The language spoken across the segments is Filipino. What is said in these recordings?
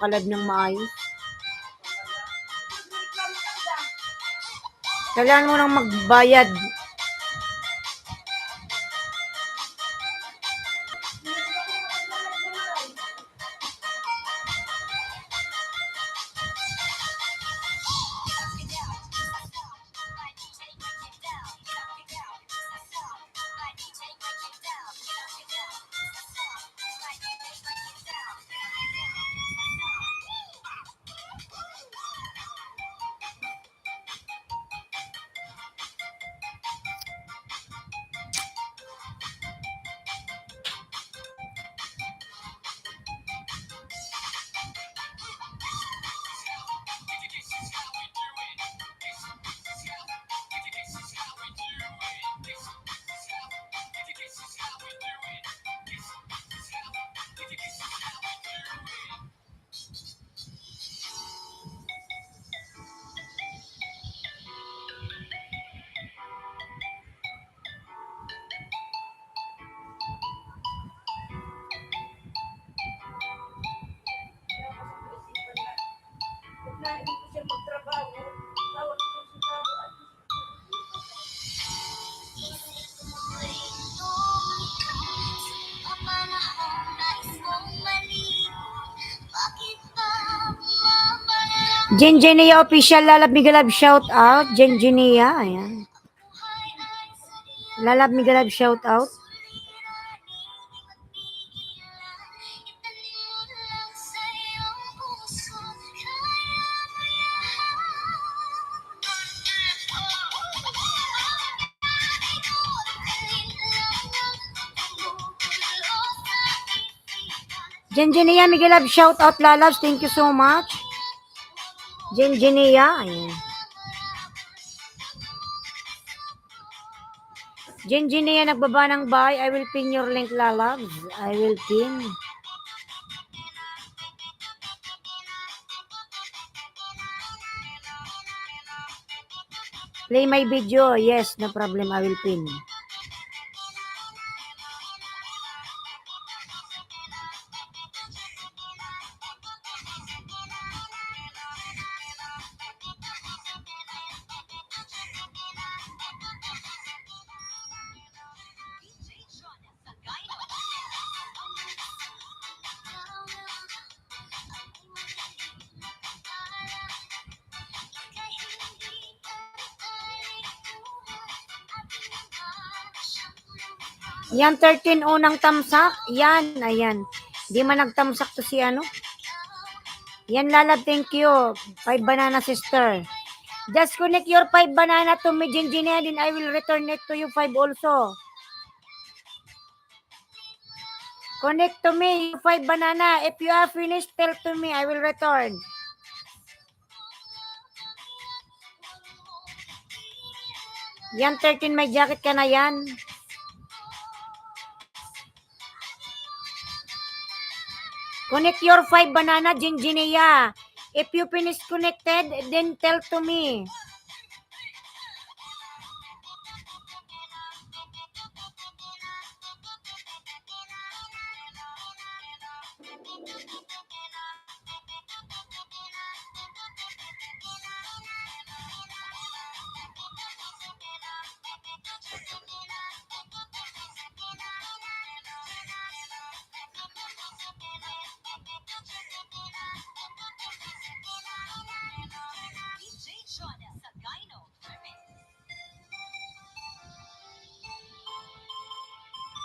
Kalab ng maayos. Kailangan mo nang magbayad. Jenjenia official, Lalab Migalab shout out. Jenjenia, ayan. Lalab Migalab shout out. Jenjenia Migalab shout out, Lalabs, thank you so much. Jenjenia, ayan. Jenjenia nagbaba ng buy. I will pin your link, Lalabs. I will pin. Play my video. Yes, no problem. I will pin. Yan, 13 unang tamsak. Yan, ayan. Di man nagtamsak to si ano. Yan, Lalab, thank you. 5 banana, sister. Just connect your 5 banana to me, Jenjenia, then I will return it to you 5 also. Connect to me, 5 banana. If you are finished, tell to me, I will return. Yan, 13, may jacket ka na yan. Connect your 5 banana, Jenjenia. If you finish connected, then tell to me.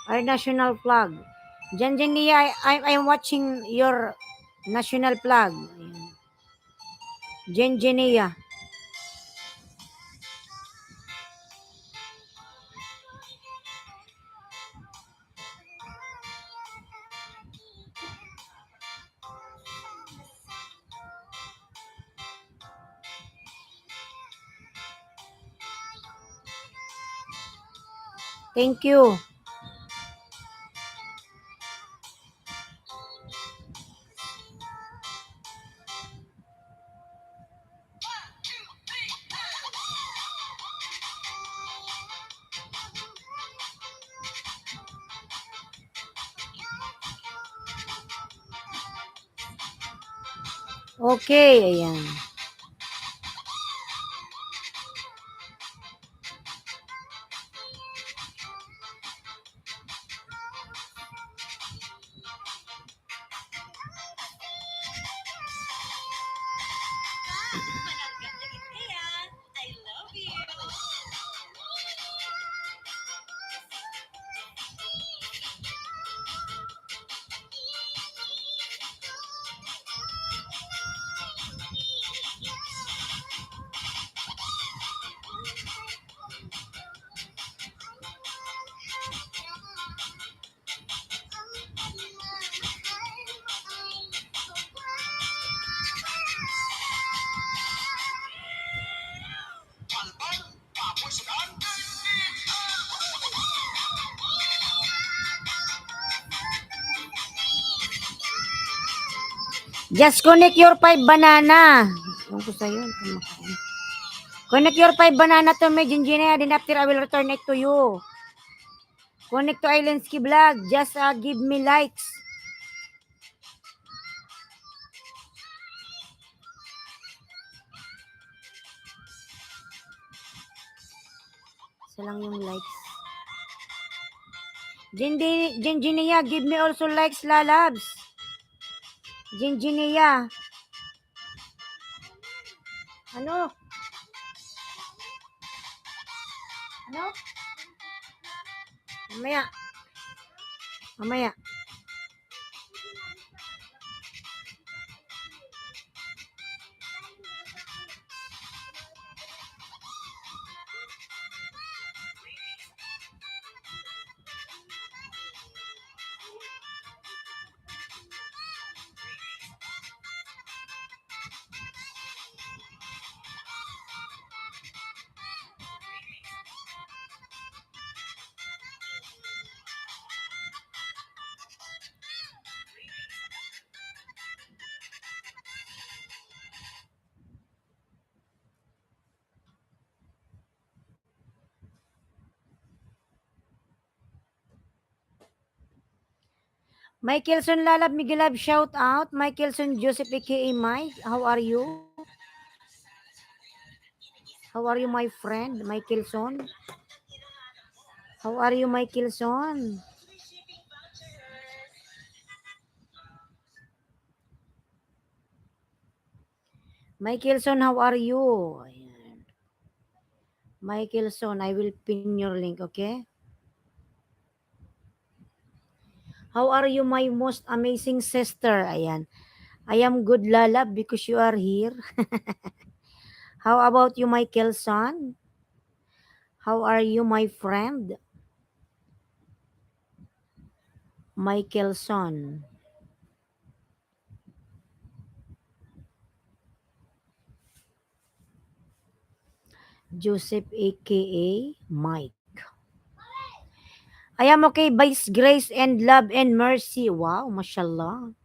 Our national flag. Jenjenia, I'm watching your national flag. Jenjenia. Thank you. Okay, ayan. Just connect your 5 banana. Ewan ko sa'yo. Connect your 5 banana to me, Jinjina. Then after, I will return it to you. Connect to Islandsky Vlog. Just give me likes. Isa lang yung likes. Jinjinia, give me also likes, lalabs. Jinjinia. Ano? Ano? Mamaya. Mamaya. Michaelson Lalab Miguelab, shout out. Michaelson Joseph aka Mike, how are you? How are you, my friend, Michaelson? How are you, Michaelson? Michaelson, how are you? Ayan. Michaelson, I will pin your link, okay? How are you, my most amazing sister? Ayan. I am good, Lalab, because you are here. How about you, Michaelson? How are you, my friend? Michaelson. Joseph aka Mike. I am okay by grace and love and mercy. Wow, mashallah.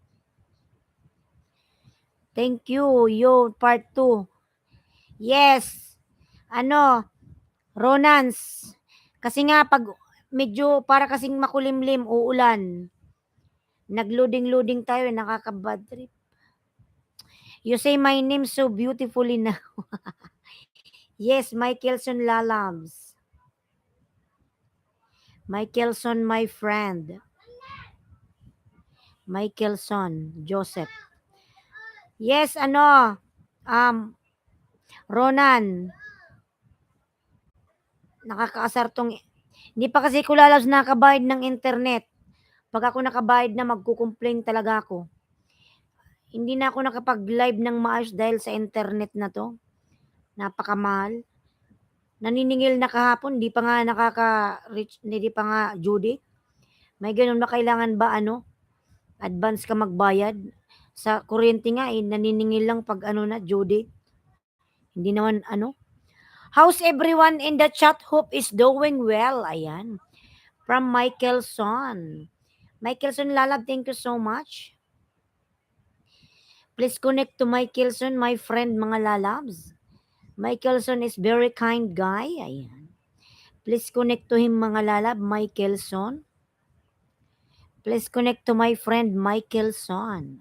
Thank you, yo, part 2. Yes. Ano, Ronans. Kasi nga pag medyo para kasing makulimlim, uulan. Nag-loading tayo, nakaka-bad trip. You say my name so beautifully now. Yes, Michaelson Lalams. Michaelson, my friend. Michaelson, Joseph. Yes, Ronan, nakakaasar tong, hindi pa kasi ko lalabs nakabayad ng internet. Pag ako nakabayad na, magkukomplain talaga ako. Hindi na ako nakapag-live ng maayos dahil sa internet na to. Napakamahal. Naniningil na kahapon, hindi pa nga nakaka-reach, hindi pa nga due date. May ganun na kailangan ba advance ka magbayad? Sa kuryente nga naniningil lang pag due date. Hindi naman How's everyone in the chat? Hope is doing well. Ayan. From Michaelson. Michaelson Lalab, thank you so much. Please connect to Michaelson, my friend, mga lalabs. Michaelson is very kind guy. Ayan. Please connect to him, mga lalab. Michaelson. Please connect to my friend, Michaelson.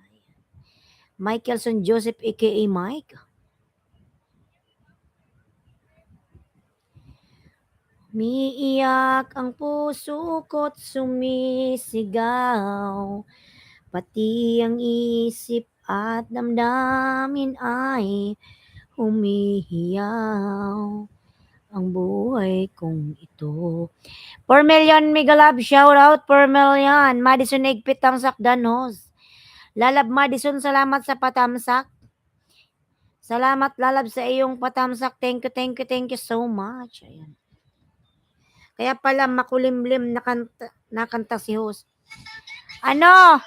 Michaelson Joseph aka Mike. Umiiyak ang puso ko't sumisigaw, pati ang isip at damdamin ay humihiyaw. Ang buhay kong ito. 4 million mega love shout out, 4 million. Madison Igpit Tamsak Danos. Lalab Madison, salamat sa patamsak. Salamat Lalab sa iyong patamsak. Thank you so much. Ayan. Kaya pala makulimlim nakanta si host. Ano?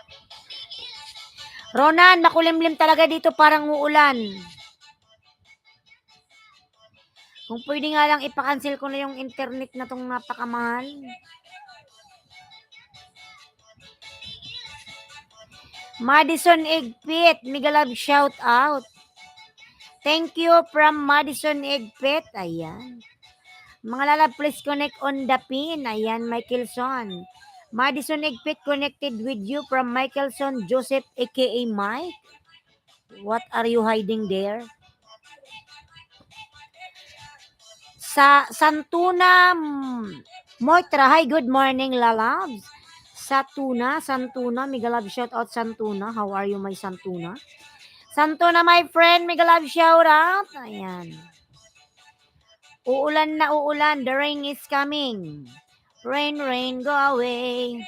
Ronan, makulimlim talaga dito, parang uulan. Kung pwede nga lang ipakancel ko na yung internet na tong napakamahal. Madison Igpit, mega love shout out. Thank you from Madison Igpit. Ayan. Mga lalab, please connect on the pin. Ayan, Michaelson. Madison Igpit connected with you from Michaelson Joseph aka Mike. What are you hiding there? Sa Santuna Moitra, hi, good morning, lalabs. Santuna, mega love shout out Santuna. How are you, my Santuna? Santuna, my friend, mega love shout out. Ayan. Uulan na uulan, the rain is coming. Rain, rain, go away.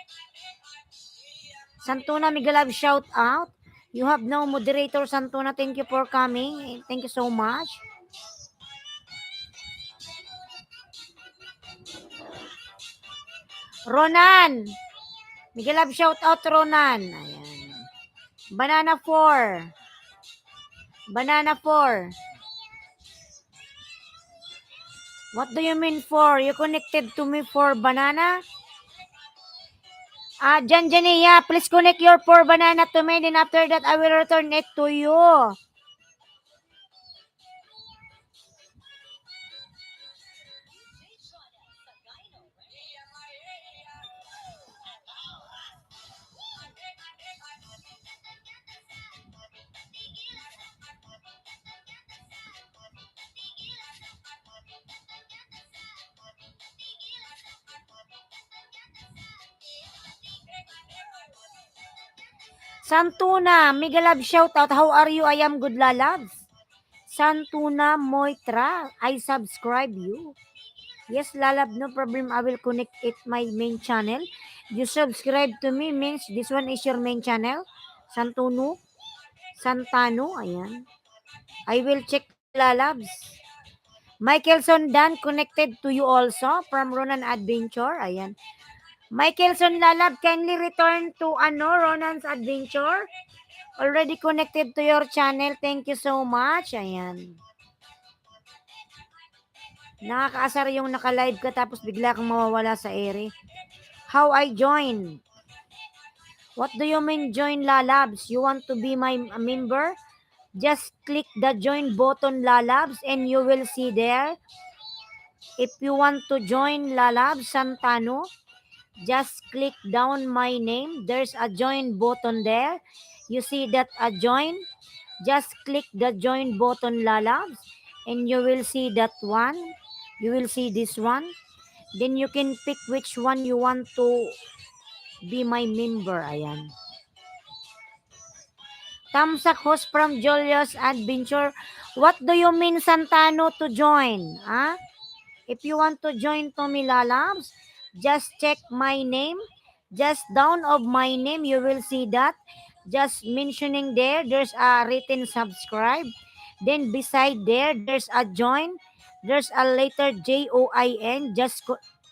Santuna, mega love shout out. You have no moderator, Santuna. Thank you for coming. Thank you so much. Ronan. Mega love shout out, Ronan. Ayan. Banana 4. Banana 4. What do you mean 4? You connected to me for banana? Janjania, please connect your 4 banana to me. Then after that, I will return it to you. Santuna, mega love shout out. How are you? I am good, lalabs. Santuna Moitra, I subscribe you. Yes, lalab, no problem. I will connect it my main channel. You subscribe to me means this one is your main channel. Santano, ayan. I will check, lalabs. Michaelson Dan connected to you also from Ronan Adventure. Ayan. Michaelson Lalab, kindly return to Ronan's Adventure. Already connected to your channel. Thank you so much. Ayan. Nakakaasar yung naka-live ka tapos bigla kang mawawala sa ere. How I join? What do you mean join, Lalabs? You want to be my member? Just click the join button, Lalabs, and you will see there. If you want to join Lalabs Santano, just click down my name. There's a join button there. You see that a join? Just click the join button, lalabs, and you will see that one. You will see this one. Then you can pick which one you want to be my member. Ayan. Tamsak host from Julius Adventure. What do you mean, Santano, to join? Huh? If you want to join Tommy Lalabs, just check my name. Just down of my name, you will see that. Just mentioning there, there's a written subscribe. Then beside there, there's a join. There's a letter JOIN. Just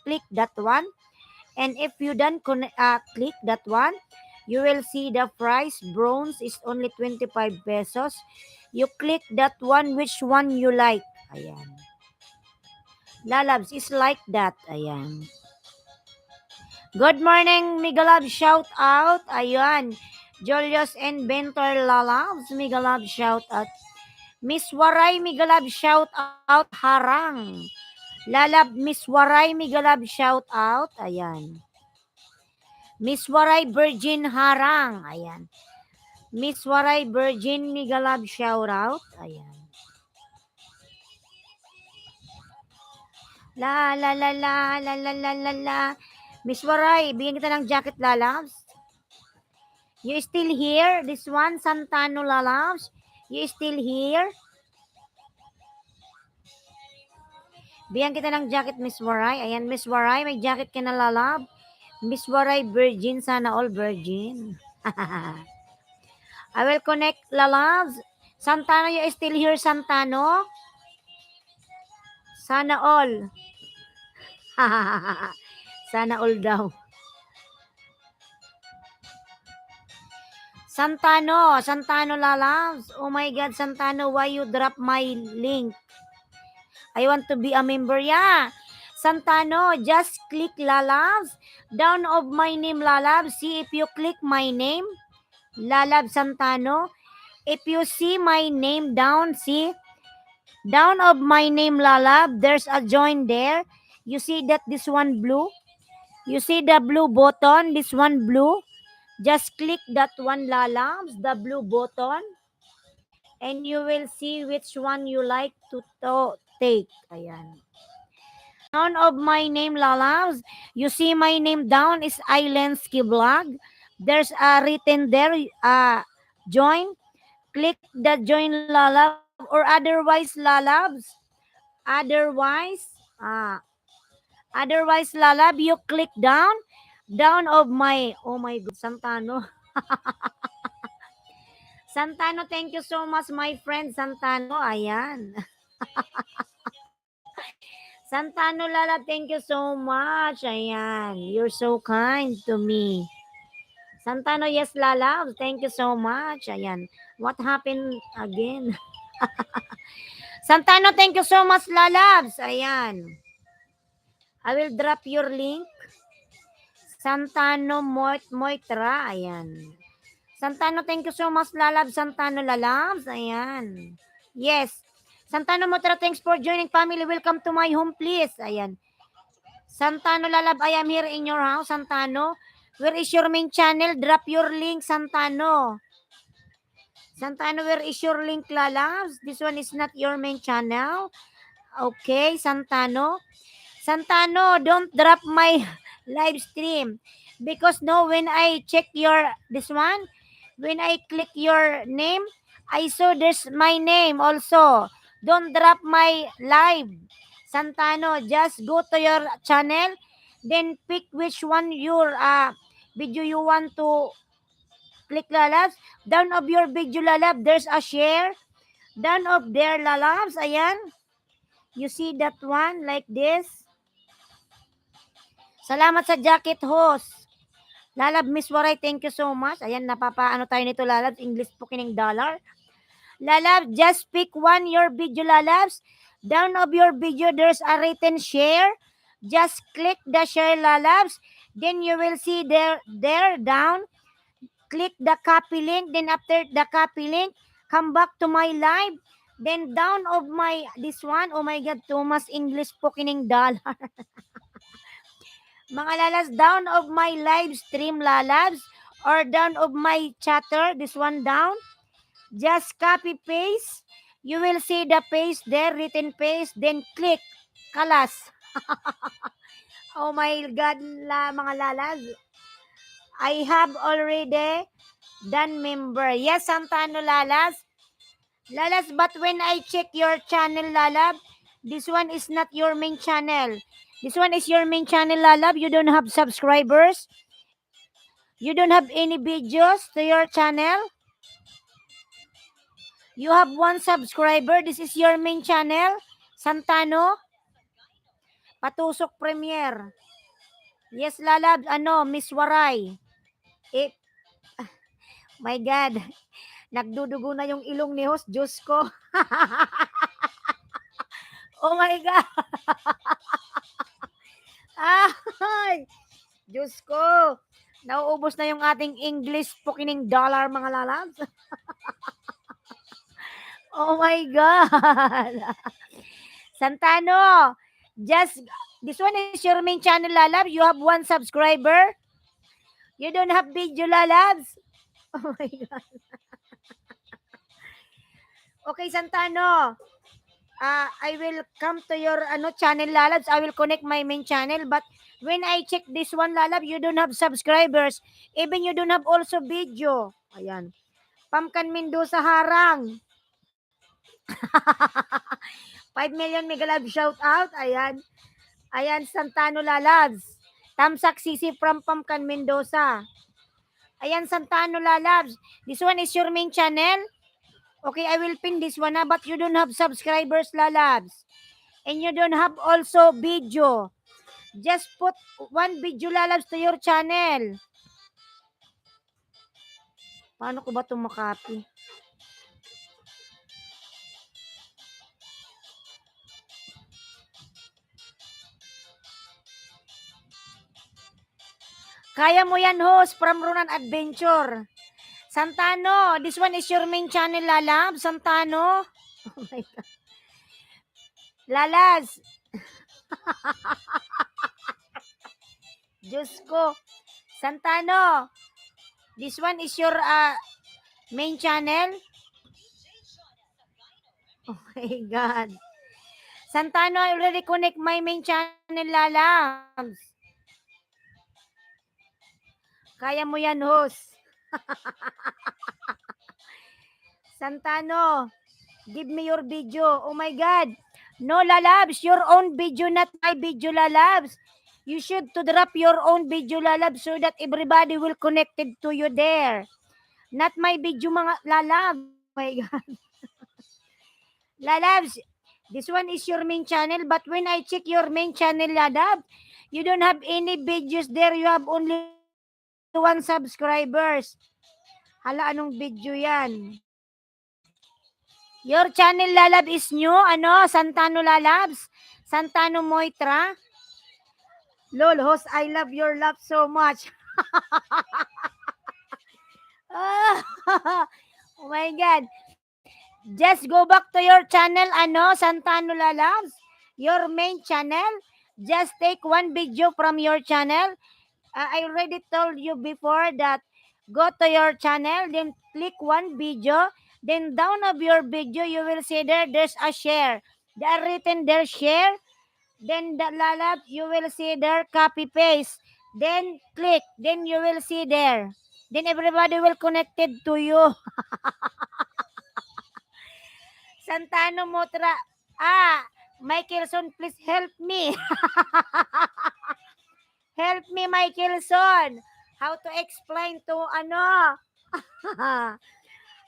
click that one. And if you don't click that one, you will see the price. Bronze is only 25 pesos. You click that one, which one you like. Ayan. Lalabs is like that. Ayan. Good morning, Migalab. Shout out. Ayan. Julius and Bentor Lalabs. Migalab. Shout out. Miss Waray, Migalab. Shout out. Harang. Lalab, Miss Waray, Migalab. Shout out. Ayan. Miss Waray, Virgin Harang. Ayan. Miss Waray Virgin Migalab shout out. Ayan. La la la la la la la la la. Miss Waray, bigyan kita ng jacket, lalabs. You still here? This one, Santano, lalabs. You still here? Bigyan kita ng jacket, Miss Waray. Ayan, Miss Waray, may jacket ka na, lalab. Miss Waray Virgin, sana all virgin. I will connect, lalabs. Santano, you still here, Santano? Sana all. Sana all daw. Santano lalabs. Oh my God, Santano, why you drop my link? I want to be a member. Yeah. Santano, just click lalabs. Down of my name, lalabs. See if you click my name, lalab Santano. If you see my name down, see down of my name, lalab, there's a join there. You see that this one blue? You see the blue button, this one blue? Just click that one, lalabs, the blue button, and you will see which one you like to take. Ayan. Down of my name, lalabs. You see my name down is Islandsky Vlog. There's a written there, join. Click the join, lalab, or otherwise, lalabs. Otherwise, lalab, you click down of my, oh my God, Santano. Santano, thank you so much, my friend Santano. Ayan. Santano, lala, thank you so much. Ayan. You're so kind to me. Santano, yes, lala. Thank you so much. Ayan. What happened again? Santano, thank you so much, lalabs. Ayan. I will drop your link. Santano Moitra. Ayan. Santano, thank you so much, lalabs. Santano, lalabs. Ayan. Yes. Santano Moitra, thanks for joining, family. Welcome to my home, please. Ayan. Santano, lalab, I am here in your house, Santano. Where is your main channel? Drop your link, Santano. Santano, where is your link, lalabs? This one is not your main channel. Okay, Santano. Santano, don't drop my live stream. Because no, when I check this one, when I click your name, I saw there's my name also. Don't drop my live. Santano, just go to your channel, then pick which one your video you want to click, lalabs. Down of your video, lalab, there's a share. Down of there, lalabs, ayan. You see that one like this? Salamat sa jacket, host. Lalab, Miss Waray, thank you so much. Ayan, napapaano tayo nito, lalabs. English po kining dollar. Lalab, just pick one your video, lalabs. Down of your video, there's a written share. Just click the share, lalabs. Then you will see there down. Click the copy link. Then after the copy link, come back to my live. Then down of my, this one, oh my God, Thomas English po kining dollar. Mga lalas, down of my live stream, lalabs, or down of my chatter, this one down. Just copy paste. You will see the paste there, written paste. Then click. Kalas. Oh my God, mga lalas. I have already done member. Yes, Santano, lalas. Lalas, but when I check your channel, lalab, this one is not your main channel. This one is your main channel, lalab. You don't have subscribers. You don't have any videos to your channel. You have one subscriber. This is your main channel. Santano. Patusok Premier. Yes, lalab. Miss Waray. My God. Nagdudugo na yung ilong ni host. Diyos ko. Oh my God. Ay. Diyos ko. Nauubos na yung ating English po kining dollar, mga lalabs. Oh my God. Santano, this one is your main channel, lalab. You have one subscriber. You don't have video, lalabs. Oh my God. Okay, Santano. I will come to your channel, Lalabs. I will connect my main channel. But when I check this one, Lalab, you don't have subscribers. Even you don't have also video. Ayan. Pamkan Mendoza harang. 5 million Megalab shout out. Ayan. Ayan, Santano Lalabs. Tamsak Sisi from Pamkan Mendoza. Ayan, Santano Lalabs. This one is your main channel. Okay, I will pin this one, but you don't have subscribers, Lalabs. And you don't have also video. Just put one video, Lalabs, to your channel. Paano ko ba itong makopy? Kaya mo yan, host, from Ronan Adventure. Santano, this one is your main channel, Lalabs. Santano. Oh my God. Lalas. Diyos ko. Santano, this one is your main channel? Oh my God. Santano, I already connect my main channel, Lalabs. Kaya mo yan, host. Santano, give me your video. Oh my God. No, Lalabs, your own video, not my video, Lalabs. You should to drop your own video, Lalabs, so that everybody will connected to you there. Not my video, mga Lalabs. Oh my God. Lalabs, this one is your main channel, but when I check your main channel, Lalabs, you don't have any videos there. You have only 1 subscribers. Hala, anong video yan? Your channel, Lalab, is new? Santano Lalabs? Santano Moitra? Lol, host, I love your laugh so much. Oh my God. Just go back to your channel, Santano Lalabs? Your main channel? Just take one video from your channel. I already told you before that go to your channel, then click one video, then down of your video, you will see there's a share. They are written there share, then the Lalab, you will see there copy paste. Then click, then you will see there. Then everybody will connected to you. Santano Motra. Michaelson, please help me. Help me, Michaelson. How to explain to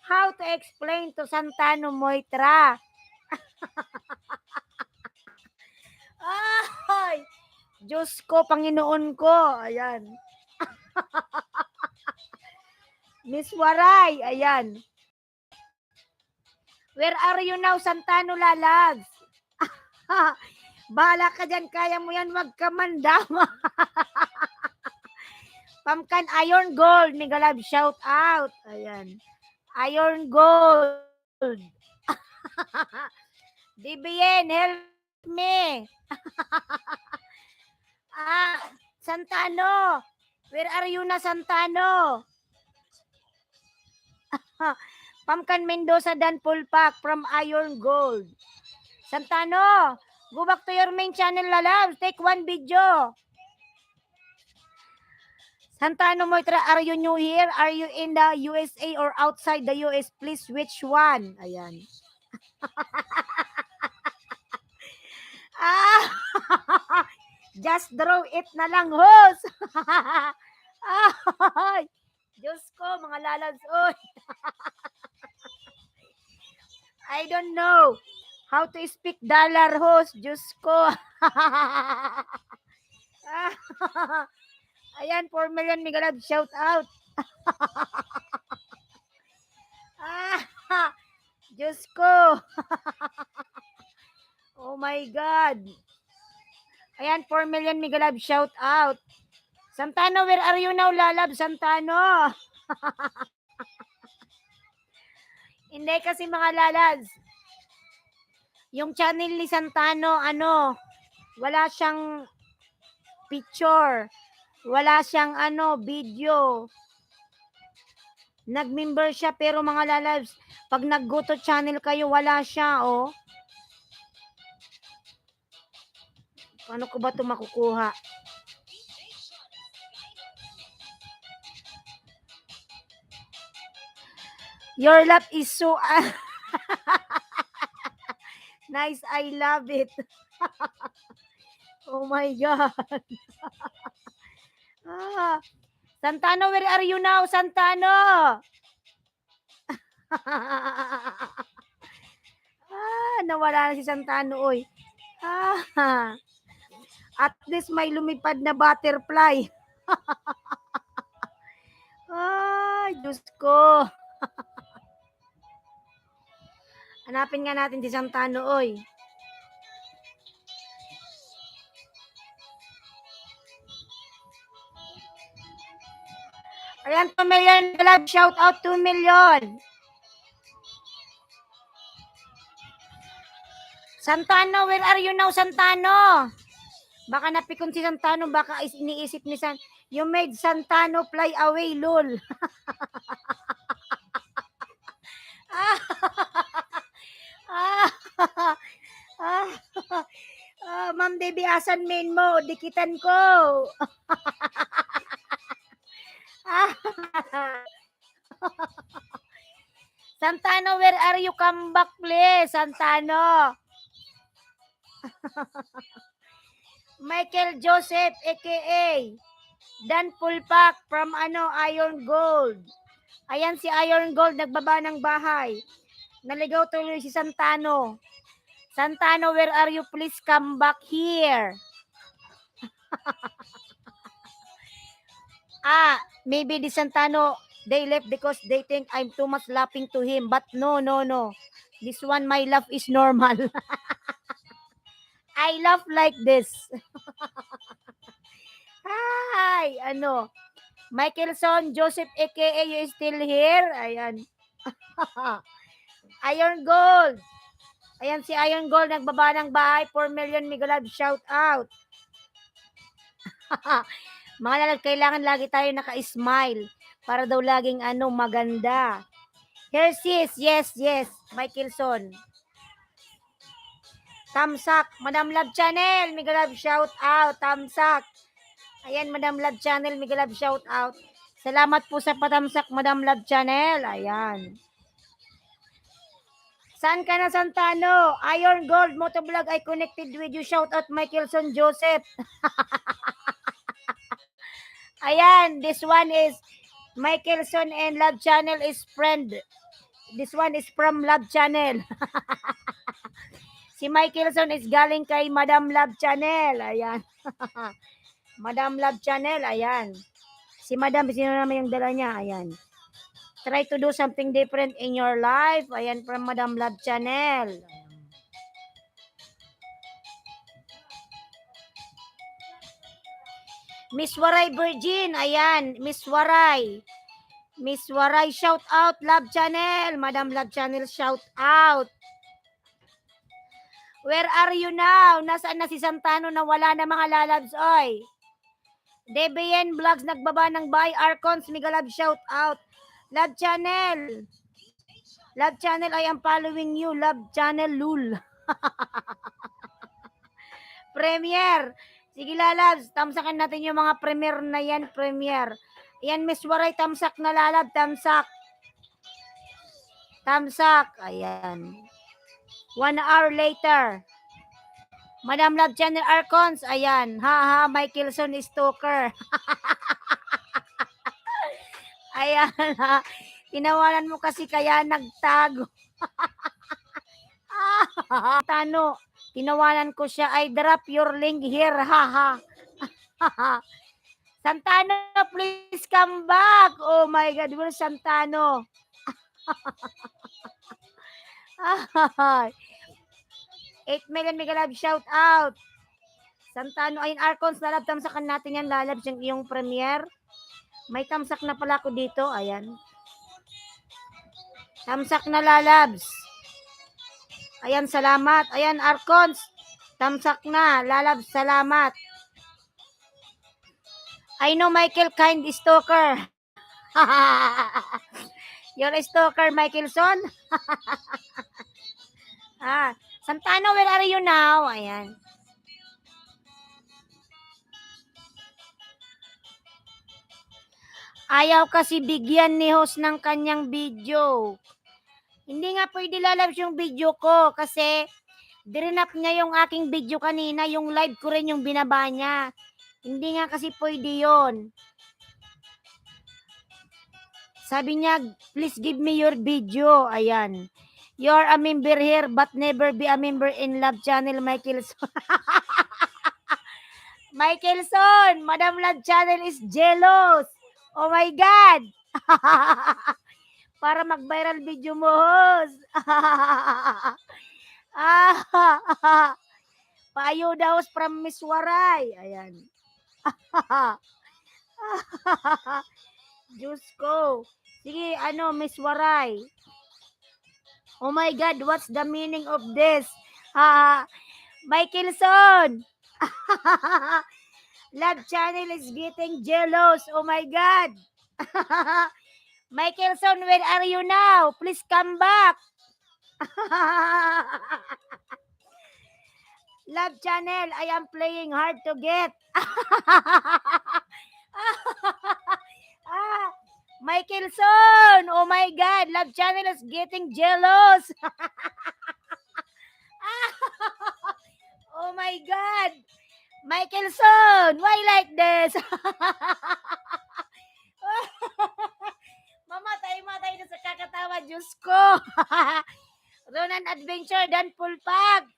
how to explain to Santano Moitra. Ay, Diyos ko, Panginoon ko. Ayan. Miss Waray. Ayan. Where are you now, Santano Lalags? Bahala ka dyan. Kaya mo yan. Wag ka mandama. Pamkan Iron Gold. Nigalab, shout out. Ayan. Iron Gold. DBN, help me. Santano. Where are you na, Santano? Pamkan Mendoza Dan Pulpak from Iron Gold. Santano, go back to your main channel, Lalabs. Take one video. Santano Moitra, are you new here? Are you in the USA or outside the US? Please, which one? Ayan. Just draw it na lang, host. Diyos ko, mga Lalabs. Oy. I don't know how to speak dollar, host. Diyos ko. Ayan, 4 million Megalab, shout out. Diyos ko. Oh my God. Ayan, 4 million Megalab, shout out. Santano, where are you now, Lalab? Santano. Hindi kasi mga Lalabs. Yung channel ni Santano, wala siyang picture. Wala siyang video. Nag-member siya pero mga lalabs, pag nag-go to channel kayo, wala siya, oh. Paano ko ba ito makukuha? Your love is so... nice, I love it. Oh my God. Santano, where are you now, Santano? Nawala na si Santano, oy. At least may lumipad na butterfly. Ay, Diyos ko. Hanapin nga natin si Santano, oy. Ayan, 2 million love. Shout out 2 million. Santano, where are you now, Santano? Baka napikon si Santano, baka iniisip ni San, you made Santano fly away, lol. Ma'am Debbie, asan main mo? Dikitan ko. Santano, where are you? Come back, please. Santano. Michael Joseph, aka Dan Pulpak from Iron Gold. Ayan si Iron Gold, nagbaba ng bahay. Naligaw tuloy si Santano. Santano, where are you? Please come back here. Maybe the Santano, they left because they think I'm too much laughing to him. But no. This one, my laugh is normal. I laugh like this. Hi, Michaelson, Joseph, aka you still here? Ayan. Iron Gold. Ayan si Iron Gold, nagbaba ng bahay. 4 million Migalab, shout out. Mga lalag, kailangan lagi tayo naka-smile para daw laging maganda. Here sis, yes, Michaelson. Tamsak, Madam Love Channel, Migalab, shout out. Tamsak. Ayan, Madam Love Channel, Migalab, shout out. Salamat po sa patamsak, Madam Love Channel. Ayan. Saan ka na, Santano? Iron Gold Motovlog, I connected with you. Shout out, Michaelson Joseph. Ayan, this one is Michaelson and Love Channel is friend. This one is from Love Channel. Si Michaelson is galing kay Madam Love Channel. Ayan. Madam Love Channel, ayan. Si Madam, sino naman yung dala niya? Ayan. Try to do something different in your life. Ayan, from Madam Love Channel. Miss Waray Virgin, ayan. Miss Waray, shout out, Love Channel. Madam Love Channel, shout out. Where are you now? Nasaan na si Santano na wala na mga lalabs, oy? DBN Vlogs, nagbaba ng bahay. Arcons, Migalab, shout out. Love Channel. Love Channel, I am following you. Love Channel, lul. Premier. Sige lalabs, tamsakan natin yung mga premier na yan, premier. Yan, Miss Waray, tamsak na lalab, tamsak. Tamsak, ayan. 1 hour later. Madam Love Channel Arcons, ayan. Ha, Michaelson stalker. Ayan, ha. Tinawanan mo kasi kaya nagtago. Tano, tinawanan ko siya. I drop your link here, ha. Santano, please come back. Oh my God, where's Santano? 8 million Megalab, shout out. Santano, ayun, Arcons, lalab, tamsakan natin yan, lalab, yung premiere. May tamsak na pala ako dito, ayan. Tamsak na lalabs. Ayan, salamat. Ayan, Arcons, tamsak na, lalabs, salamat. I know Michael, kind stalker. Your stalker, Michaelson. Santano, where are you now? Ayan. Ayaw kasi bigyan ni host ng kanyang video. Hindi nga pwede lalabas yung video ko kasi dirinap niya yung aking video kanina, yung live ko rin yung binaba niya. Hindi nga kasi pwede yon. Sabi niya, please give me your video. Ayan. You're a member here but never be a member in Love Channel, Michaelson. Michaelson, Madam Love Channel is jealous. Oh my God. Para mag-viral video mo, host. Payo daw from Miss Waray. Ayan. Diyos ko. Sige, Miss Waray. Oh my God, what's the meaning of this? Michaelson. Love Channel is getting jealous. Oh my God. Michaelson, where are you now? Please come back. Love Channel, I am playing hard to get. Michaelson, oh my God, Love Channel is getting jealous. Oh my God, Michaelson, why like this? Mamatay na sa kakatawa, Diyos ko. Ronan Adventure, Dan Pulpag.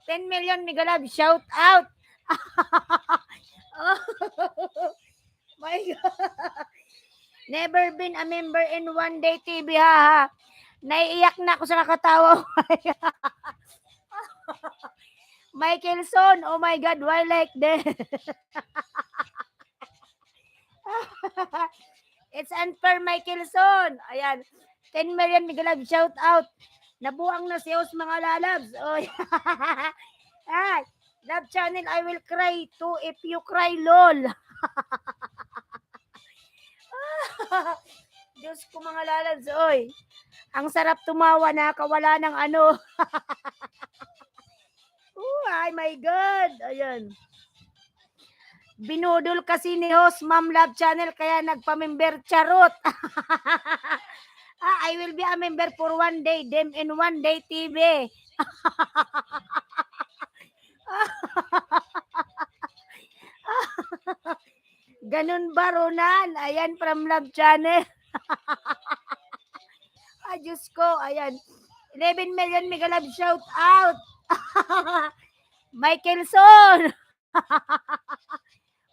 10 million Migalab, shout out. My God. Never been a member in One Day TV, ha. Naiiyak na ako sa kakatawa. Michaelson, oh my God, why like this? It's unfair, Michaelson. Ayan, 10 million Migalab, shout out. Nabuang na si Os, mga lalabs. Oh, ay, Love Channel, I will cry too if you cry, lol. Diyos ko, mga lalabs, oy. Ang sarap tumawa, nakawala ng ano. Oh, ay, my God. Ayan. Binudol kasi ni host, Ma'am Love Channel, kaya nagpamember, charot. I will be a member for one day, them in One Day TV. Ganun ba, Ronan? Ayan, from Love Channel. Diyos ko, ayan. 11 million Migalab, shout out. Michaelson.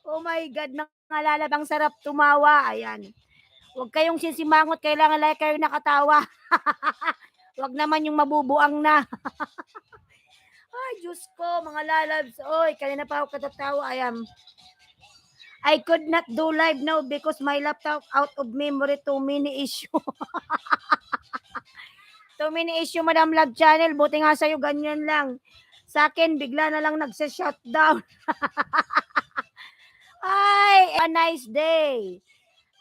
Oh my God, mga lalabang sarap tumawa. Ayan. Huwag kayong sisimangot, kailangan lang kayo nakatawa. Huwag naman yung mabubuang na. Ay, Diyos ko, mga lalabs. Oy, kanina pa ako katatawa. Ayan. I could not do live now because my laptop out of memory, too many issue. Too many issue, Madam Love Channel. Buti nga sa'yo, ganyan lang. Sa akin, bigla na lang nagsa-shutdown. Ay, a nice day.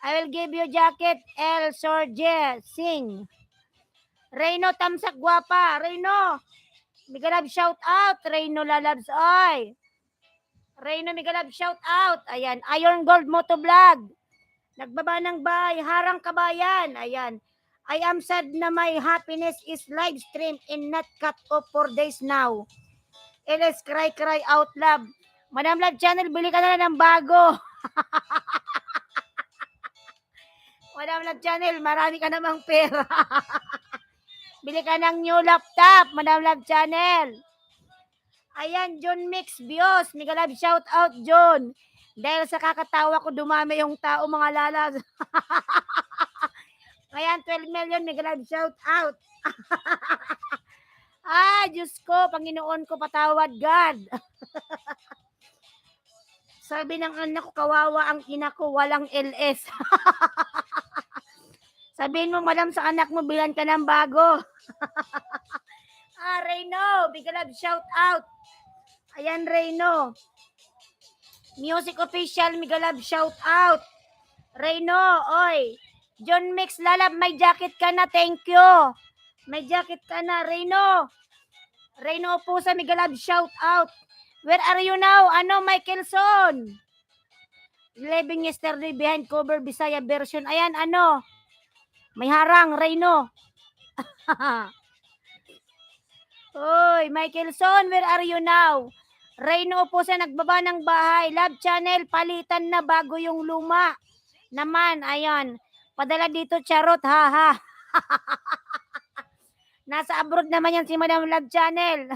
I will give you jacket, El Sorge, sing. Reyno Tamsak Guapa. Reyno, Migalab shout out. Reyno lalabs, ay. Reyno Migalab shout out. Ayan, Iron Gold Motovlog. Nagbaba ng bahay, harang kabayan. Ayan. I am sad na my happiness is live stream and not cut off for days now. LS cry out loud. Madam Love Channel, bili ka na ng bago. Madam Love Channel, marami ka namang pera. Bili ka ng new laptop, Madam Love Channel. Ayan, John Mix Bios. Migalab, shout out, John. Dahil sa kakatawa ko, dumami yung tao, mga lalas. Ayan, 12 million, Migalab, shout out. Diyos ko, Panginoon ko, patawad, God. Sabi ng anak ko, kawawa ang ina ko, walang LS. Sabihin mo, madam, sa anak mo, bilan ka ng bago. Reyno, Migalab, shout out. Ayan, Reyno. Music official, Migalab, shout out. Reyno, oy. John Mix, lalab, may jacket ka na, thank you. May jacket ka na, Reyno. Reyno po sa Migalab, shout out. Where are you now? Ano, Michaelson? Living yesterday behind cover Bisaya version. Ayan, ano? May harang, Reyno. Oy, Michaelson, where are you now? Reyno po sa nagbaba ng bahay. Love channel, palitan na bago yung luma. Naman, ayan. Padala dito, charot, haha. Nasa abroad naman yan si Madam Love Channel.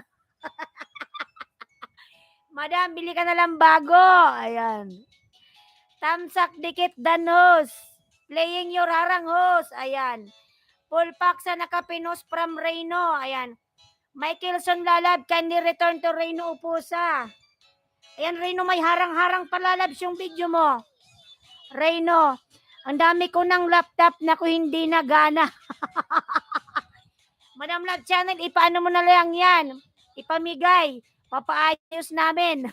Madam, bili ka na lang bago. Ayan. Tamsak dikit danos. Playing your harang host. Ayan. Full pack sa nakapinos from Reyno. Ayan. Michaelson lalab, kindly return to Reyno Upusa. Ayan, Reyno, may harang-harang palalabs yung video mo. Reyno, ang dami ko ng laptop na ko hindi nagana. Madam Love Channel, ipaano mo na lang yan? Ipamigay. Papaayos namin.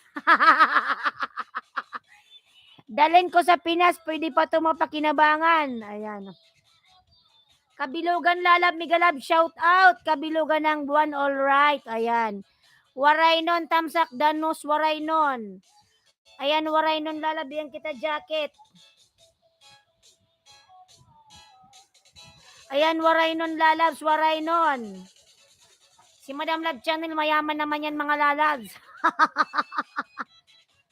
Dalhin ko sa Pinas, pwede pa ito mapakinabangan. Ayan. Kabilugan lalab, Migalab, shout out. Kabilugan ng buwan, all right. Ayan. Waraynon, tamsak, danos, waraynon. Ayan, waraynon lalab, yan kita jacket. Ayan, waraynon lalabs, waraynon. Si Madam Love Channel, mayaman naman yan mga lalabs.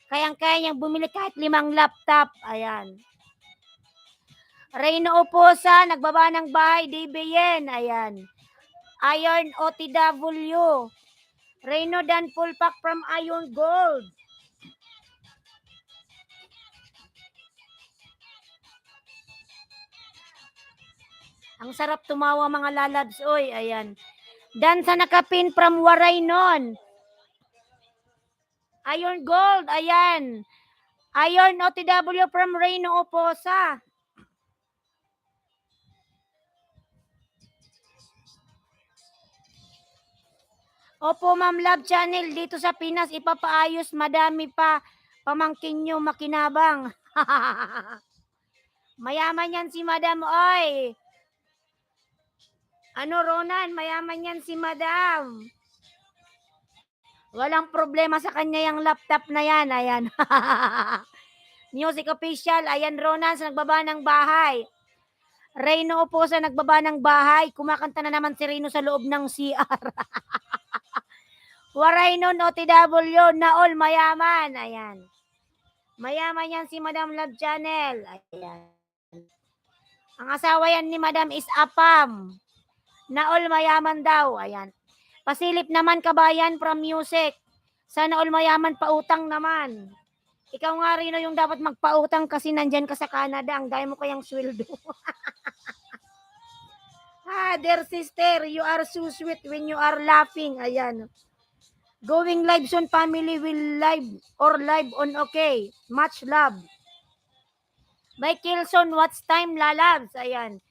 Kayang-kaya niyang bumili kahit 5 laptop. Ayan. Reyno Oposa, nagbaba ng bahay, DBN. Ayan. Iron OTW. Reyno Dan full pack from Iron Gold. Ang sarap tumawa mga lalabs. Oy, ayan. Dan sa nakapin from Waraynon. Iron Gold, ayan. Iron OTW from Reyno Oposa. Opo, Ma'am Love Channel, dito sa Pinas, ipapaayos, madami pa pamangkin nyo makinabang. Mayaman yan si Madam, oy. Ano, Ronan, mayaman yan si Madam. Walang problema sa kanya yung laptop na yan, ayan. Music official, ayan, Ronan, sa nagbaba ng bahay. Reyno po sa nagbaba ng bahay, kumakanta na naman si Reyno sa loob ng CR. Waraynon OTW na all mayaman. Ayan. Mayaman yan si Madam Love Channel. Ayan. Ang asawa yan ni Madam is Apam. Na all mayaman daw. Ayan. Pasilip naman kabayan from music. Sana all mayaman pautang naman. Ikaw nga rin yung dapat magpautang kasi nandyan ka sa Canada. Ang dahil mo kayang sweldo. Dear sister, you are so sweet when you are laughing. Ayan. Going live soon, family will live or live on okay. Much love. By Kilson, what's time, lalabs? Ayan.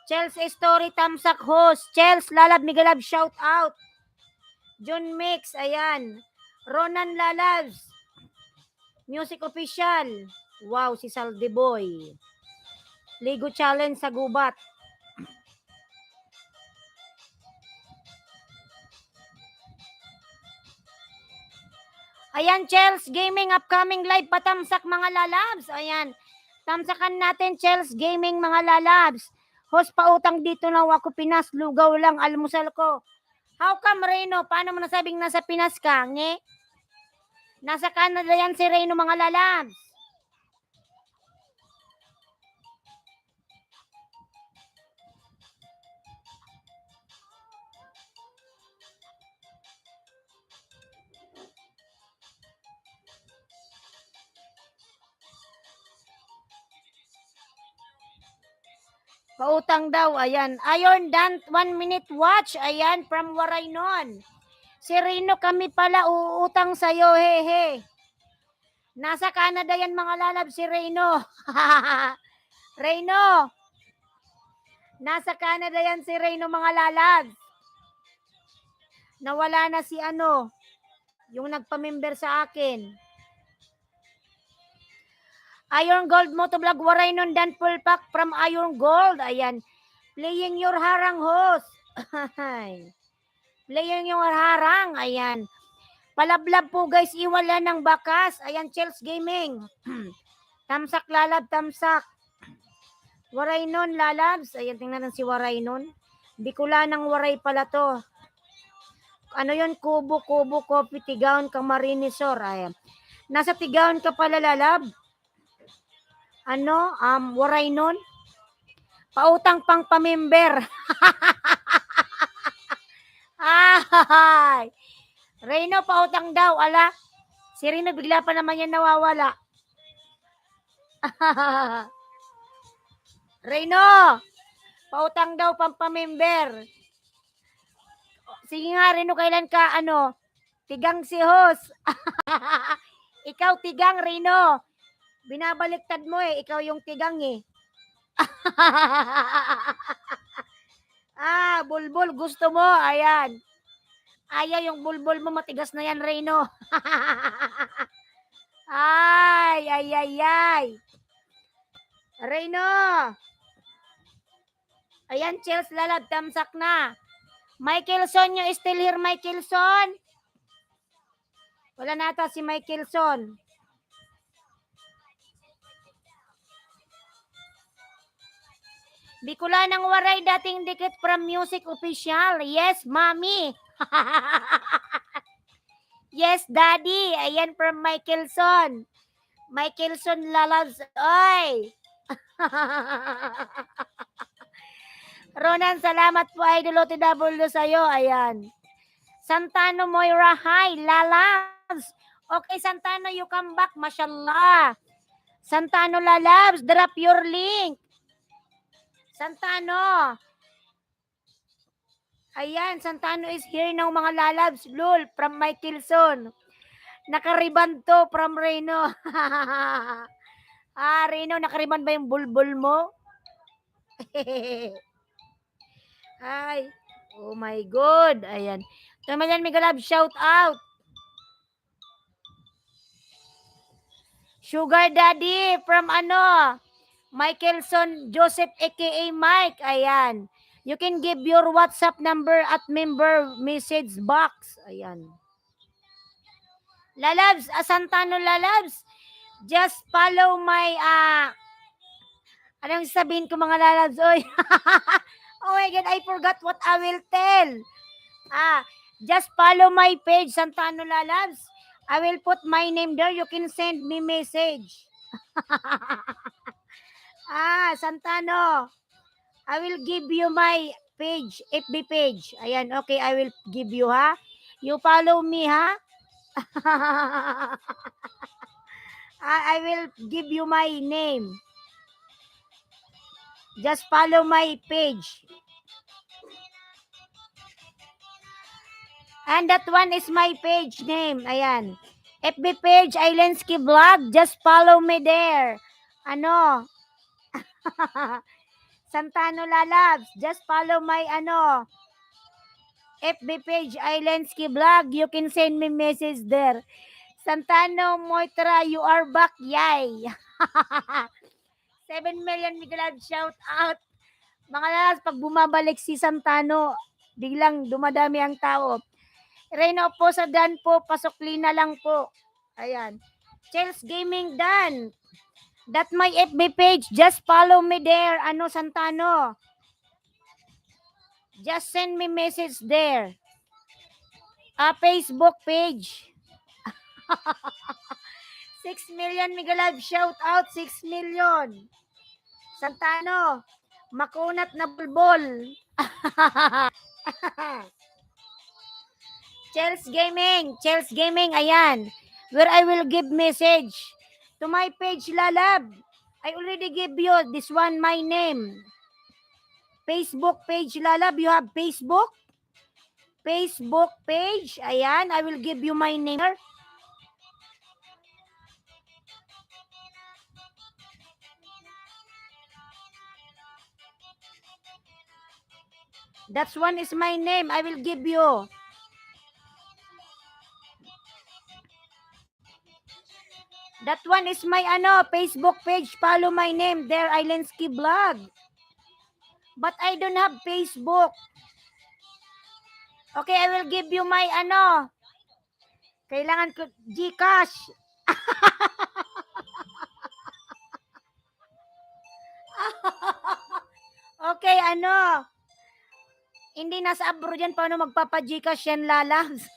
Chelsea Story, tamsak host. Chelsea, lalab, Migalab, shout out. John Mix, ayan. Ronan Lalabs. Music official. Wow, si Saldi Boy. Ligo challenge sa gubat. Ayan, Chelsea Gaming upcoming live patamsak mga lalabs. Ayan. Tamsakan natin Chelsea Gaming mga lalabs. Host pautang dito na ako Pinas. Lugaw lang almusal ko. How come Reyno? Paano mo nasabing nasa Pinas ka? Nge? Nasa Canada yan si Reyno mga lalabs. Pautang daw, ayan. Iron Dan, 1 minute watch, ayan, from Waraynon. Si Reyno kami pala uutang sa'yo, he. Nasa Canada yan mga lalab si Reyno. Reyno. Nasa Canada yan si Reyno mga lalab. Nawala na si ano, yung nagpamember sa akin. Iron Gold mo to vlog, waray nun dan full pack from Iron Gold. Ayan. Playing your harang host. Playing your harang. Ayan. Palablab po guys, iwala ng bakas. Ayan, Chels Gaming. Tamsak lalab, tamsak. Waray nun, lalabs. Ayan, tingnan si waray nun. Bikulanang waray pala to. Ano yun? Kubo, kopi, tigaon, kamarinesor. Ayan. Nasa tigaon ka pala, lalab. Ano? Waray nun. Pautang pang pamember. Ay! Reno, pautang daw. Ala, si Reno bigla pa naman yan nawawala. Reno, pautang daw pampamember. Sige nga, Reno, kailan ka, tigang si host. Ikaw tigang, Reno. Binabaliktad mo eh, ikaw yung tigang eh. Bulbul, gusto mo, ayan. Ayaw yung bulbul mo, matigas na yan, Reno. ay. Reno. Ayan, Chels lalab, tamsak na. Michaelson, you still here, Michaelson? Wala na ata si Michaelson. Bicolanang waray, dating dikit from Music Official. Yes, mommy. Yes, daddy. Ayan from Michaelson. Michaelson lalabs. Oy. Ronan, salamat po idol OTW sa'yo. Ayan. Santano Moira, hi. Lalabs. Okay, Santano, you come back. Mashallah. Santano lalabs, drop your link. Santano. Ayan, Santano is here now mga lalabs. Lul, from Michaelson. Nakariban to from Reno. Reno, nakariban ba yung bulbul mo? Ay, oh my God. Ayan. Tumayan, Mega Love, shout out. Sugar Daddy from Michaelson Joseph aka Mike. Ayan. You can give your WhatsApp number at member message box. Ayan. Lalabs, Santano lalabs. Just follow my anong sabihin ko mga lalabs? Oy. Oh my God, I forgot what I will tell. Just follow my page, Santano lalabs. I will put my name there. You can send me message. Santano. I will give you my page, FB page. Ayan, okay, I will give you, ha? You follow me, ha? I will give you my name. Just follow my page. And that one is my page name. Ayan. FB page, Ailensky Vlog. Just follow me there. Santano lalabs. Just follow my FB page, Ailensky Vlog. You can send me message there. Santano Moitra, you are back. Yay. 7 million Miguelab, shout out. Mga lalas, pag bumabalik si Santano, biglang dumadami ang tao. Reno po sa Dan po, pasokli na lang po. Ayan. Chels Gaming Dan. That my FB page, just follow me there. Santano. Just send me message there. Facebook page. 6 million Miguelab, shout out 6 million. Santano, makunat na bulbol. Chels Gaming, ayan. Where I will give message to my page, lalab. I already give you this one, my name. Facebook page, lalab. You have Facebook? Facebook page, ayan. I will give you my name. That one is my name. I will give you. That one is my Facebook page. Follow my name there, Ailensky Vlog. But I don't have Facebook. Okay, I will give you my Kailangan ko GCash. Okay, hindi nasa abroad yan. Paano magpapa-GCash yan, lalabs?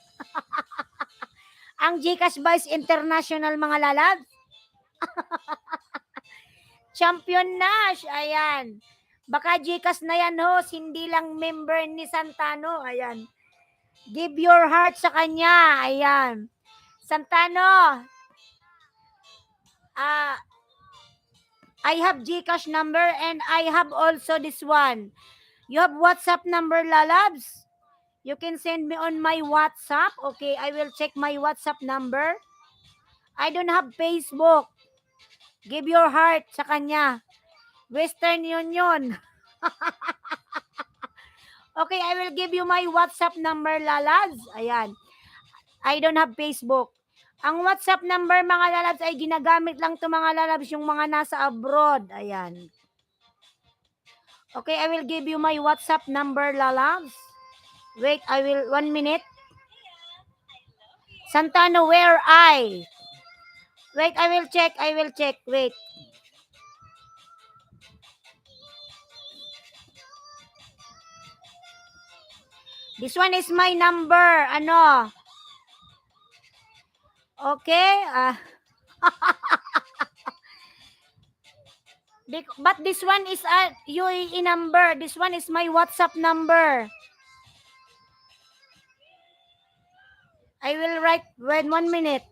Ang GCash ba is international, mga lalabs? Champion Nash, ayan. Baka GCash na yan, host. Hindi lang member ni Santano, ayan. Give your heart sa kanya, ayan. Santano, I have GCash number and I have also this one. You have WhatsApp number, lalabs? You can send me on my WhatsApp. Okay, I will check my WhatsApp number. I don't have Facebook. Give your heart sa kanya. Western Union. Okay, I will give you my WhatsApp number, lalabs. Ayan. I don't have Facebook. Ang WhatsApp number, mga lalabs, ay ginagamit lang to, mga lalabs, yung mga nasa abroad. Ayan. Okay, I will give you my WhatsApp number, lalabs. Wait, 1 minute. Santano, where I? Wait, I will check. Wait. This one is my number. Okay. But this one is a UAE number. This one is my WhatsApp number. I will write. Wait 1 minute.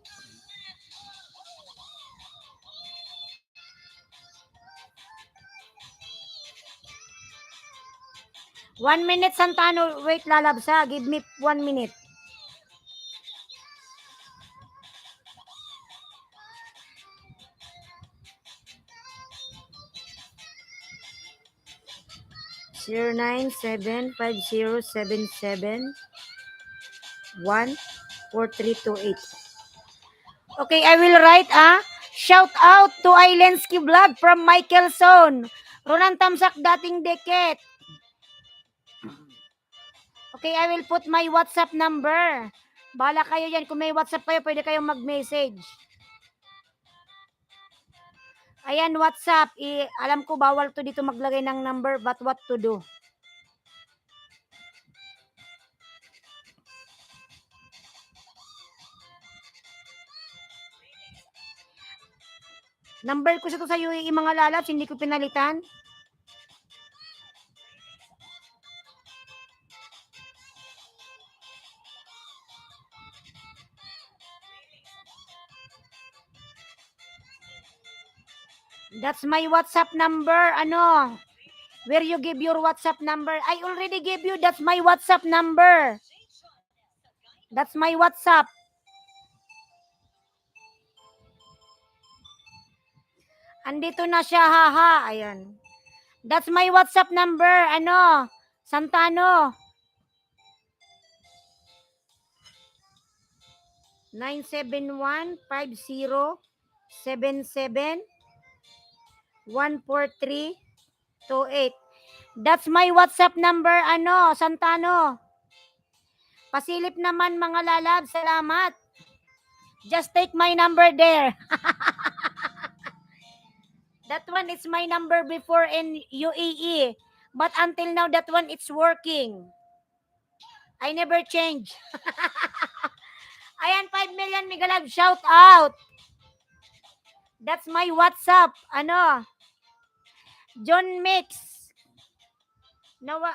One minute, Santano. Wait, lalabs, ha. Give me 1 minute. Zero 97507714328. Okay, I will write, shout out to Ailensky Vlog from Michael Son. Ronan Tamsak, dating deket. Okay, I will put my WhatsApp number. Bahala kayo yan. Kung may WhatsApp kayo, pwede kayong mag-message. Ayan, WhatsApp. Alam ko, bawal to dito maglagay ng number, but what to do? Number ko sa to sa UAE, mga lalabs, hindi ko pinalitan. That's my WhatsApp number. Where you give your WhatsApp number? I already gave you. That's my WhatsApp number. That's my WhatsApp. Andito na siya, haha. Ayan. That's my WhatsApp number. Santano. 971-5077-14328. That's my WhatsApp number, Santano. Pasilip naman, mga lalab. Salamat. Just take my number there. That one is my number before in UAE. But until now, that one it's working. I never change. Ayan, 5 million Migalab, shout out. That's my WhatsApp. John Mix. Nawa.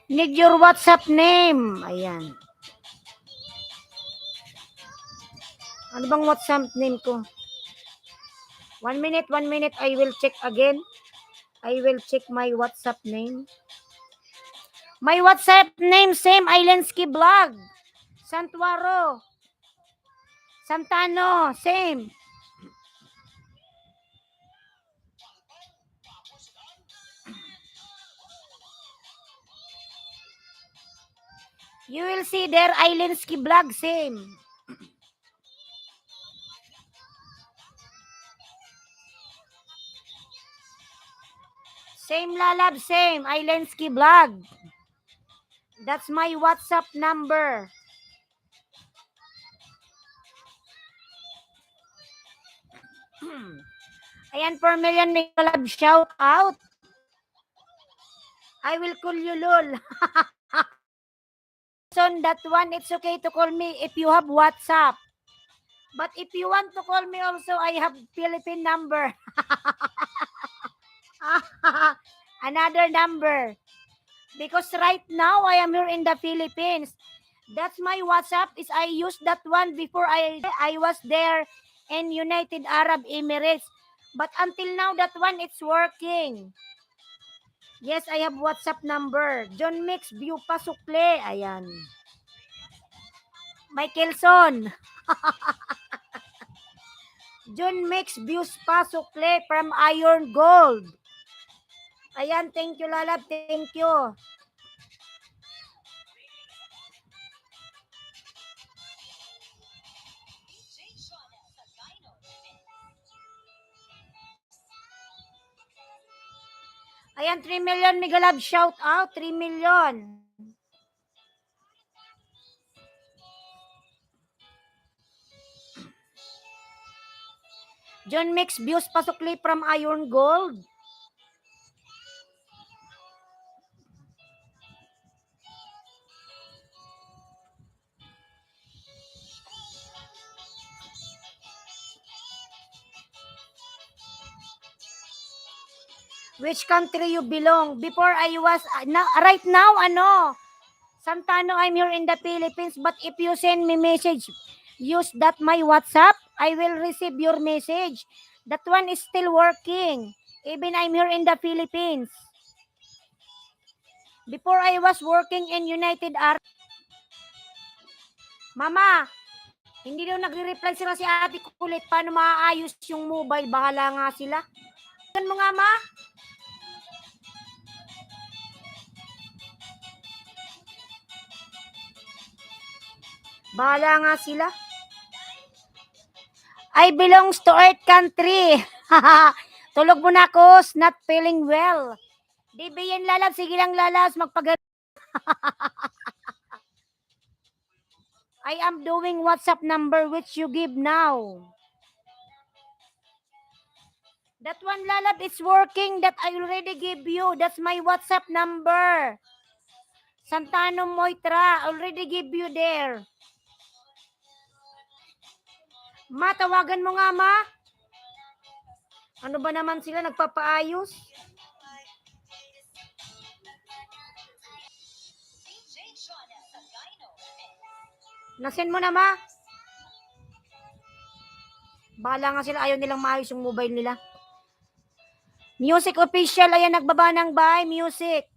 Need your WhatsApp name. Ayan. Ano bang WhatsApp name ko? 1 minute. I will check again. I will check my WhatsApp name. My WhatsApp name, same, Ailensky Vlog. Santuaro. Santano, same. You will see there, Ailensky Vlog, same. Same Lalab, same, Ailensky Vlog. That's my WhatsApp number. Ayan, 4 million may collab shout out. I will call you lol. On that one, it's okay to call me if you have WhatsApp. But if you want to call me also, I have Philippine number. Another number. Because right now, I am here in the Philippines. That's my WhatsApp. Is I used that one before I was there in United Arab Emirates. But until now, that one, it's working. Yes, I have WhatsApp number. John Mix, View Pasukle. Ayan. Michaelson. John Mix, Views Pasukle from Iron Gold. Ayan, thank you, Lalab. Thank you. Ayan, 3 million Megalab shout out. 3 million. John Mix, Views Pasukli from Iron Gold. Which country you belong? Before I was, right now, Santano, I'm here in the Philippines, but if you send me message, use that my WhatsApp, I will receive your message. That one is still working. Even I'm here in the Philippines. Before I was working in United Arab. Mama, hindi daw nagre-reply sila si ate kulit. Paano maaayos yung mobile? Bahala nga sila. Yan mo nga, ma. Bahala nga sila. I belongs to Earth Country. Tulog mo na ako, not feeling well. Di ba yan, Lalab? Sige lang, Lalabs, magpag- I am doing WhatsApp number which you give now. That one, Lalab, it's working. That I already give you. That's my WhatsApp number. Santano Moitra, already give you there. Ma, tawagan mo nga, ma. Ano ba naman sila, nagpapaayos? Nasend mo na, ma. Bahala nga sila, ayaw nilang maayos yung mobile nila. Music official, ayan, nagbaba ng bahay, music.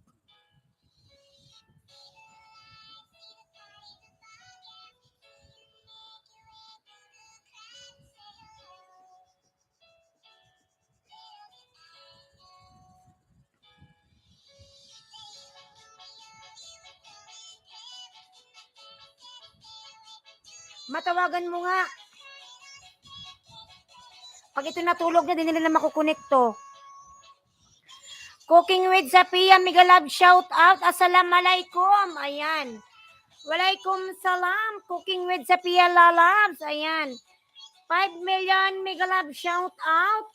Matawagan mo nga. Pag ito natulog na, di nila na makukonekto. Cooking with Zapia, mega love shout out. Assalamualaikum. Ayan. Walaikum salam. Cooking with Zapia Lalabs. Ayan. 5 million mega love shout out.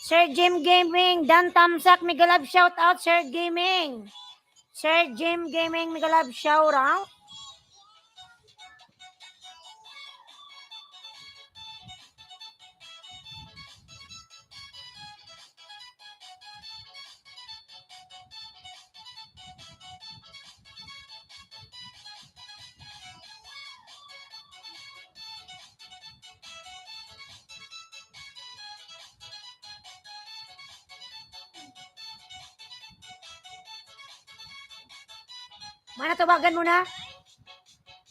Sir Jim Gaming, Dan Tamsak, mega love shout out. Sir Gaming. Sir Jim Gaming, mega love shout out. Manatawagan mo na.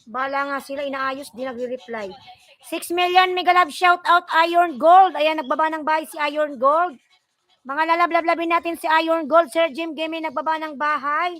Bala nga sila, inaayos, di nagre-reply. 6 million mega love shout out Iron Gold. Ayan, nagbaba ng bahay si Iron Gold. Mga lalablablabin natin si Iron Gold. Sir Jim Gaming nagbaba ng bahay.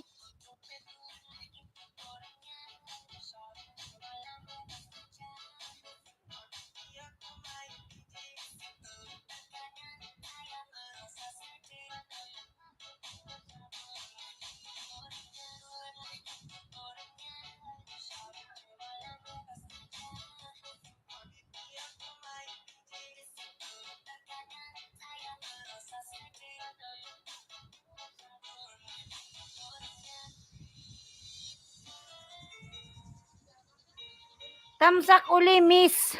Tamsak uli, Miss.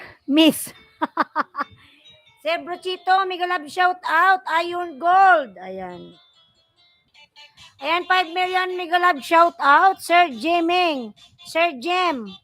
Sir Brochito, mega love shout out, Iron Gold. Ayan. Ayan, 5 million mega love shout out, Sir Jiming. Sir Jem.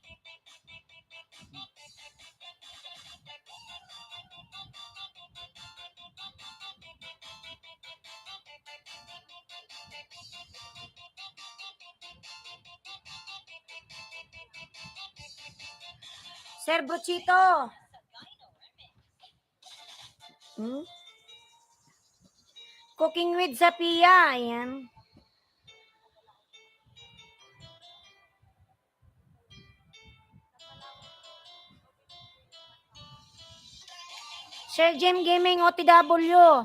Sir Brochito. Cooking with Zapia. Ayan. Sir Jim Gaming OTW.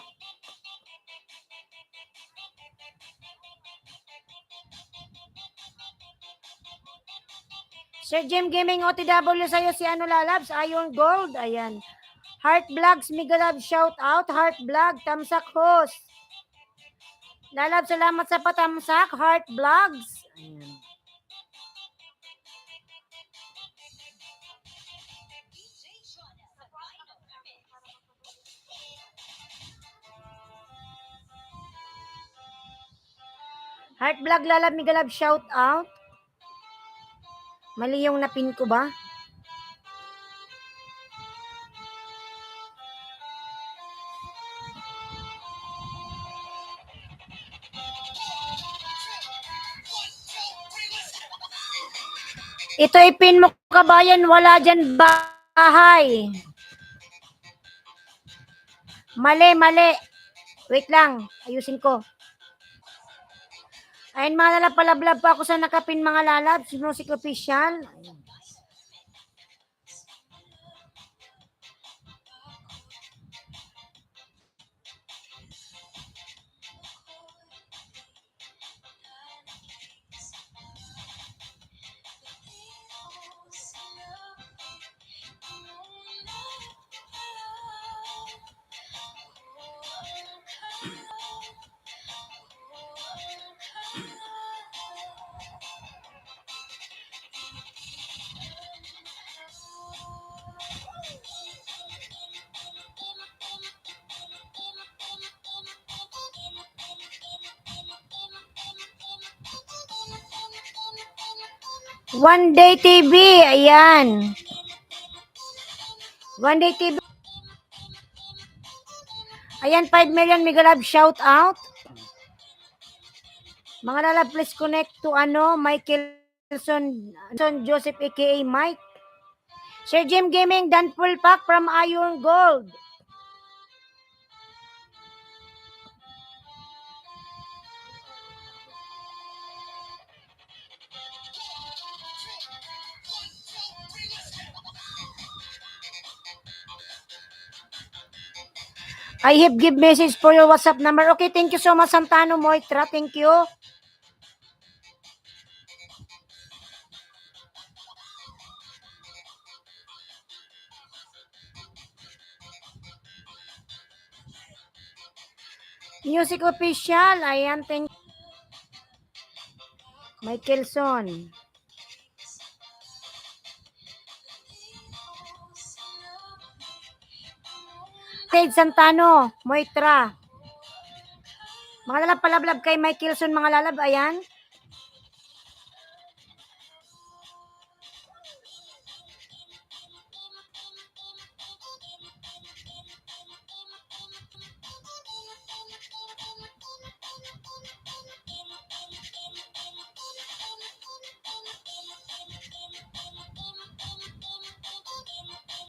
Sir Jim Gaming OTW sa'yo si ano lalabs, Iron Gold. Ayan. Heart Vlogs, mega love shout out. Heart Vlog, Tamsak host. Lalab, salamat sa patamsak. Heart Vlogs. Ayan. Heart Vlog, lalab, mega love shout out. Mali yung napin ko ba? Ito ipin mo kabayan, wala dyan bahay. Mali. Wait lang, ayusin ko. Ayun mga lalab, palablab pa ako sa nakapin mga lalab. Si Music Official. Ayun. One Day TV, ayan. One Day TV. Ayan, 5 million mega love shout out. Mga lalab, please connect to Michaelson Joseph aka Mike. Sir Jim Gaming, Dan full pack from Iron Gold. I have give message for your WhatsApp number. Okay, thank you so much, Santano Moitra. Thank you. Music Official. Ayan, thank you. Michaelson. Ted Santano Moitra. Mga lalab palablab kay Michaelson, mga lalab. Ayan.